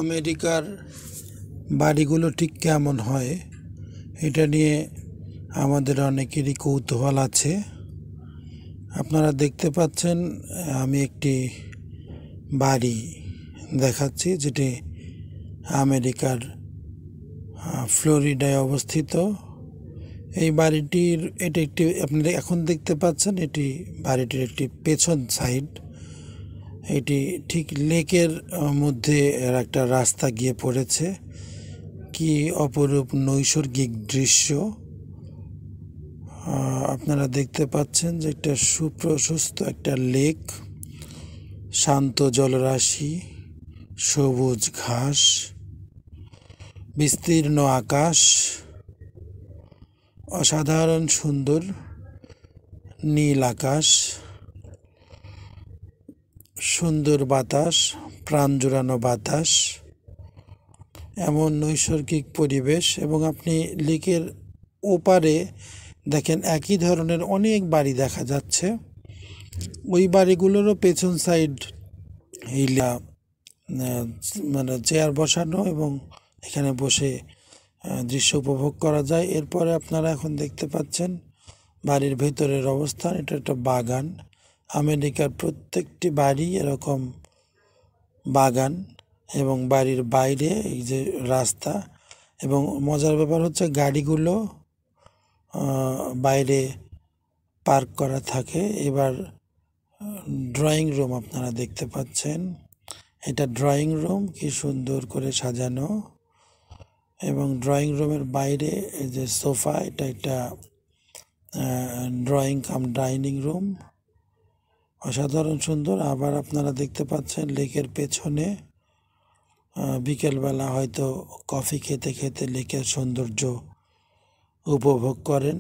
আমেরিকার বাড়িগুলো ঠিক কেমন হয় এটা নিয়ে আমাদের অনেকেরই কৌতূহল আছে। আপনারা দেখতে পাচ্ছেন আমি একটি বাড়ি দেখাচ্ছি, যেটি আমেরিকার ফ্লোরিডায় অবস্থিত। এই বাড়িটির একটি আপনারা এখন দেখতে পাচ্ছেন, এটি বাড়িটির একটি পেছন সাইড। এটি ঠিক লেকের মধ্যে একটা রাস্তা গিয়ে পড়েছে। কি অপরূপ নৈসর্গিক দৃশ্য আপনারা দেখতে পাচ্ছেন, যে একটা সুপ্রশস্ত একটা লেক, শান্ত জলরাশি, সবুজ ঘাস, বিস্তীর্ণ আকাশ, অসাধারণ সুন্দর নীল আকাশ, সুন্দর বাতাস, প্রাণ জোড়ানো বাতাস, এমন নৈসর্গিক পরিবেশ। এবং আপনি লেকের ওপারে দেখেন একই ধরনের অনেক বাড়ি দেখা যাচ্ছে। ওই বাড়িগুলোরও পেছন সাইড মানে চেয়ার বসানো, এবং এখানে বসে দৃশ্য উপভোগ করা যায়। এরপরে আপনারা এখন দেখতে পাচ্ছেন বাড়ির ভেতরের অবস্থান। এটা একটা বাগান। আমেরিকার প্রত্যেকটি বাড়ি এরকম বাগান, এবং বাড়ির বাইরে এই যে রাস্তা। এবং মজার ব্যাপার হচ্ছে গাড়িগুলো বাইরে পার্ক করা থাকে। এবার ড্রয়িং রুম আপনারা দেখতে পাচ্ছেন, এটা ড্রয়িং রুম, কি সুন্দর করে সাজানো। এবং ড্রয়িং রুমের বাইরে এই যে সোফা, এটা একটা ড্রয়িং কাম ডাইনিং রুম, অসাধারণ সুন্দর। আবার আপনারা দেখতে পাচ্ছেন লেকের পেছনে বিকেলবেলা হয়তো কফি খেতে খেতে লেকের সৌন্দর্য উপভোগ করেন।